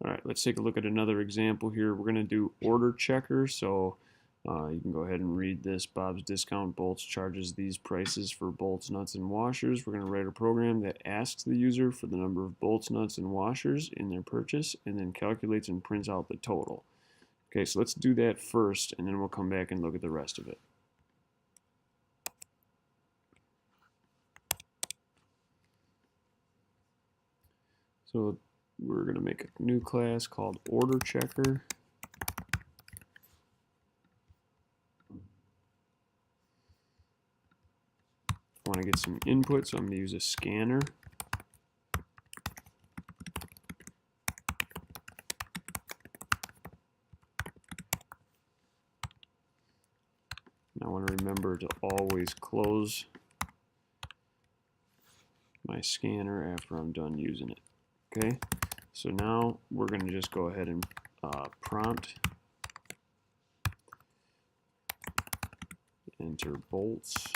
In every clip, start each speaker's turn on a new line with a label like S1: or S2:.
S1: All right, let's take a look at another example here. We're going to do order checker. So you can go ahead and read this. Bob's Discount Bolts charges these prices for bolts, nuts, and washers. We're going to write a program that asks the user for the number of bolts, nuts, and washers in their purchase, and then calculates and prints out the total. Okay, so let's do that first, and then we'll come back and look at the rest of it. So we're going to make a new class called order checker. I want to get some input, so I'm going to use a scanner. I want to remember to always close my scanner after I'm done using it. Okay, so now we're going to just go ahead and prompt enter bolts,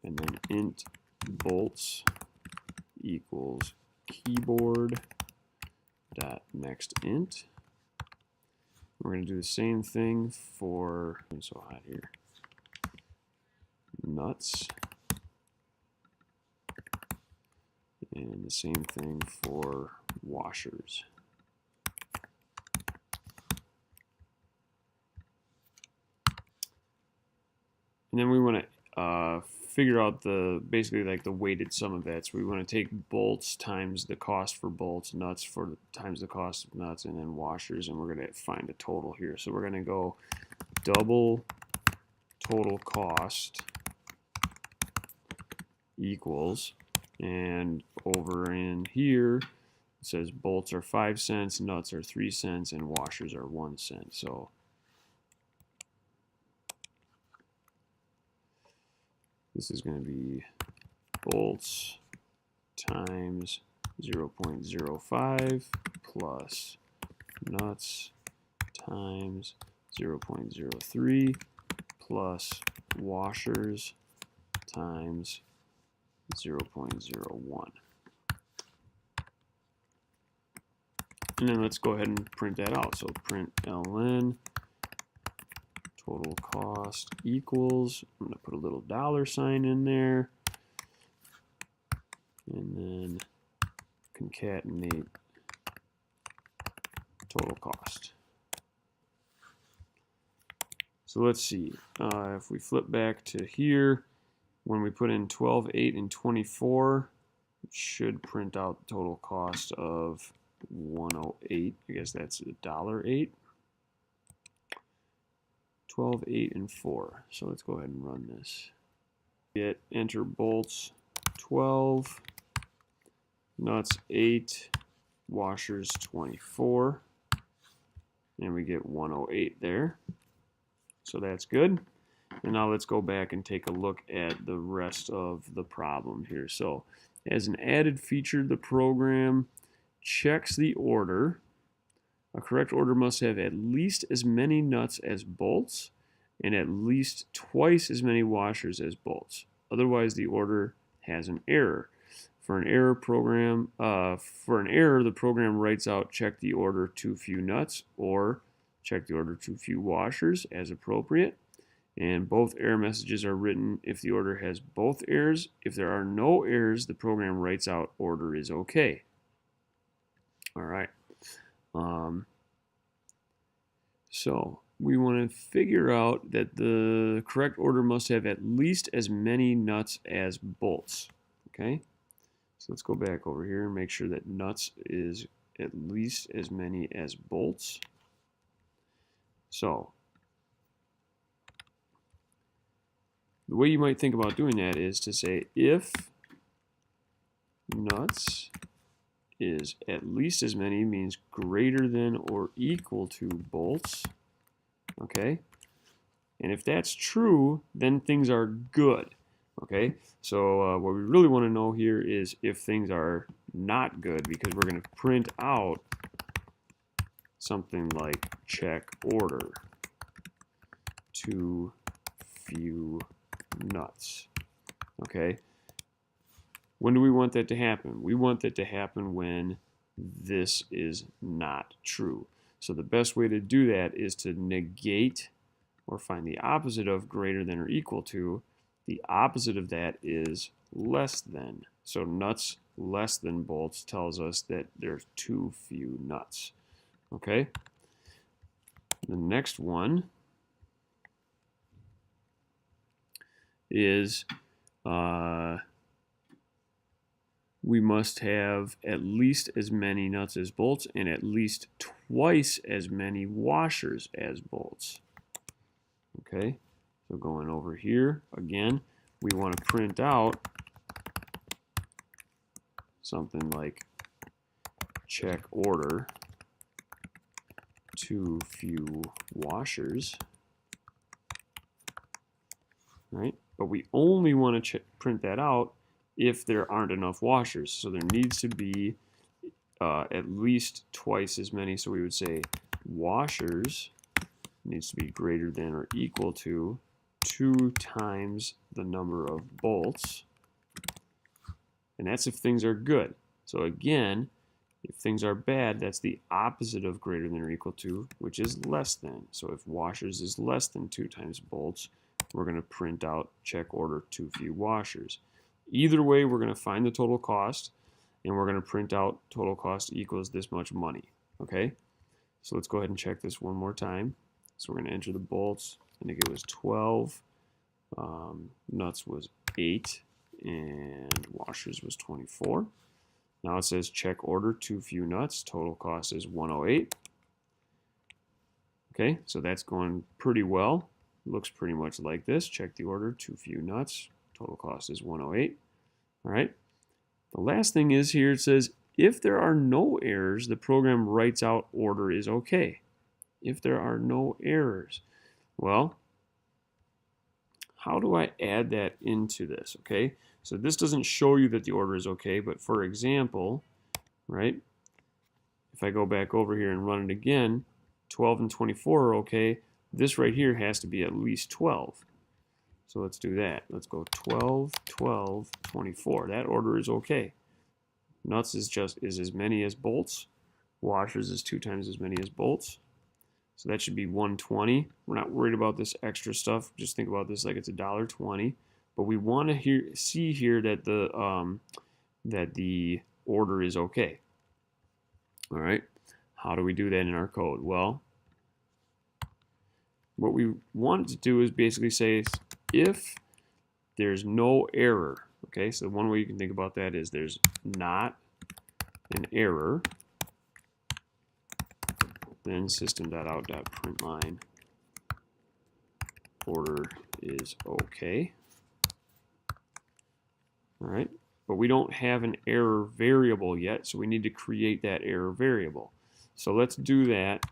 S1: and then int bolts equals keyboard dot next int. We're going to do the same thing for, it's so hot here, nuts, and the same thing for washers. And then we want to figure out basically like the weighted sum of that. So we want to take bolts times the cost for bolts, nuts times the cost of nuts, and then washers, and we're going to find a total here. So we're going to go double total cost equals, and over in here it says bolts are 5 cents, nuts are 3 cents, and washers are 1 cent. So this is going to be bolts times 0.05 plus nuts times 0.03 plus washers times 0.01. And then let's go ahead and print that out. So print ln total cost equals, I'm going to put a little $sign in there, and then concatenate total cost. So let's see, if we flip back to here, when we put in 12, 8, and 24, it should print out the total cost of 108. I guess that's $1.08. 12, 8, and 4. So let's go ahead and run this. Get enter bolts 12, nuts 8, washers 24, and we get 108 there. So that's good. And now let's go back and take a look at the rest of the problem here. So as an added feature, the program checks the order. A correct order must have at least as many nuts as bolts and at least twice as many washers as bolts. Otherwise, the order has an error. For an error, the program writes out check the order too few nuts or check the order too few washers as appropriate. And both error messages are written if the order has both errors. If there are no errors, the program writes out order is okay. All right. So we want to figure out that the correct order must have at least as many nuts as bolts. Okay, so let's go back over here and make sure that nuts is at least as many as bolts. So the way you might think about doing that is to say if nuts is at least as many means greater than or equal to bolts. Okay, and if that's true, then things are good. Okay, so what we really want to know here is if things are not good, because we're going to print out something like check order too few nuts. Okay, When do we want that to happen? We want that to happen when this is not true. So the best way to do that is to negate or find the opposite of greater than or equal to. The opposite of that is less than. So nuts less than bolts tells us that there's too few nuts. Okay? The next one is we must have at least as many nuts as bolts and at least twice as many washers as bolts. Okay, so going over here again, we want to print out something like check order too few washers, right? But we only want to print that out if there aren't enough washers. So there needs to be at least twice as many. So we would say washers needs to be greater than or equal to 2 times the number of bolts. And that's if things are good. So again, if things are bad, that's the opposite of greater than or equal to, which is less than. So if washers is less than 2 times bolts, we're going to print out check order too few washers. Either way, we're going to find the total cost, and we're going to print out total cost equals this much money. Okay? So let's go ahead and check this one more time. So we're going to enter the bolts. I think it was 12. Nuts was 8. And washers was 24. Now it says check order too few nuts. Total cost is 108. Okay, so that's going pretty well. Looks pretty much like this. Check the order too few nuts. Total cost is 108. All right. The last thing is here it says if there are no errors, the program writes out order is okay. If there are no errors. Well, how do I add that into this? Okay, so this doesn't show you that the order is okay, but for example, right, if I go back over here and run it again, 12 and 24 are okay. This right here has to be at least 12. So let's do that. Let's go 12, 12, 24. That order is okay. Nuts is as many as bolts. Washers is 2 times as many as bolts. So that should be 120. We're not worried about this extra stuff. Just think about this like it's $1.20. But we want to see here that the order is okay. All right. How do we do that in our code? Well, what we want to do is basically say if there's no error. Okay. So one way you can think about that is there's not an error. Then system.out.println order is okay. All right, but we don't have an error variable yet, so we need to create that error variable. So let's do that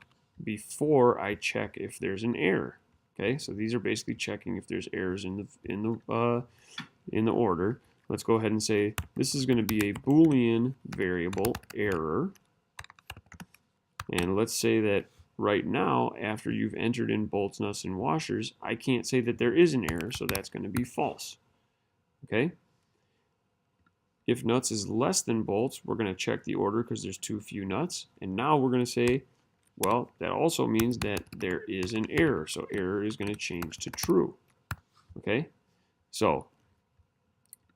S1: before I check if there's an error. Okay, so these are basically checking if there's errors in the order. Let's go ahead and say this is going to be a Boolean variable error. And let's say that right now, after you've entered in bolts, nuts, and washers, I can't say that there is an error, so that's going to be false. Okay? If nuts is less than bolts, we're going to check the order because there's too few nuts. And now we're going to say, well, that also means that there is an error. So error is going to change to true. Okay? So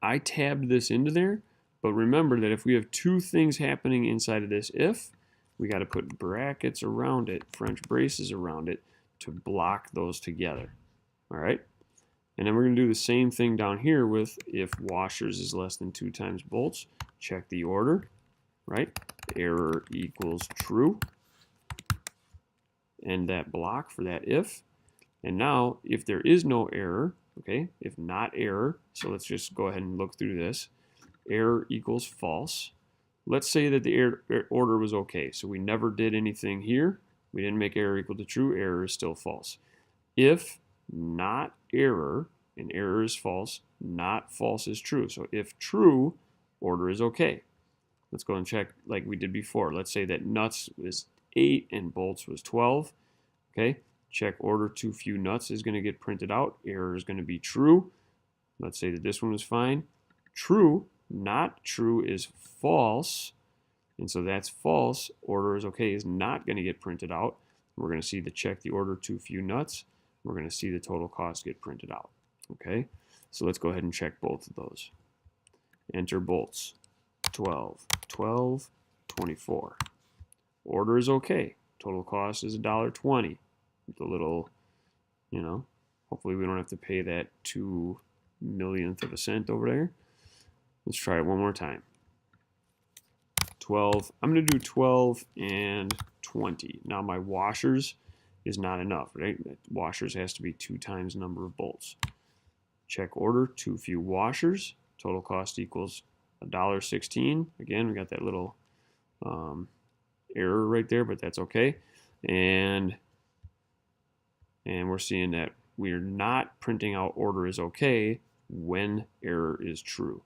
S1: I tabbed this into there, but remember that if we have 2 things happening inside of this if, we got to put brackets around it, French braces around it, to block those together. All right? And then we're going to do the same thing down here with if washers is less than 2 times bolts. Check the order, right? Error equals true. And that block for that if. And now, if there is no error, okay, if not error, so let's just go ahead and look through this. Error equals false. Let's say that the order was okay. So we never did anything here. We didn't make error equal to true. Error is still false. If not error, and error is false, not false is true. So if true, order is okay. Let's go and check like we did before. Let's say that nuts was 8 and bolts was 12. Okay, check order too few nuts is going to get printed out. Error is going to be true. Let's say that this one was fine. True, not true is false. And so that's false. Order is okay is not going to get printed out. We're going to see the check the order too few nuts. We're going to see the total cost get printed out. Okay, so let's go ahead and check both of those. Enter bolts. 12, 12, 24. Order is okay. Total cost is $1.20. With a little, you know, hopefully we don't have to pay that 2 millionth of a cent over there. Let's try it one more time. 12. I'm going to do 12 and 20. Now my washers is not enough, right? Washers has to be 2 times number of bolts. Check order, too few washers. Total cost equals $1.16. Again, we got that little error right there, but that's okay. And we're seeing that we're not printing out order is okay when error is true.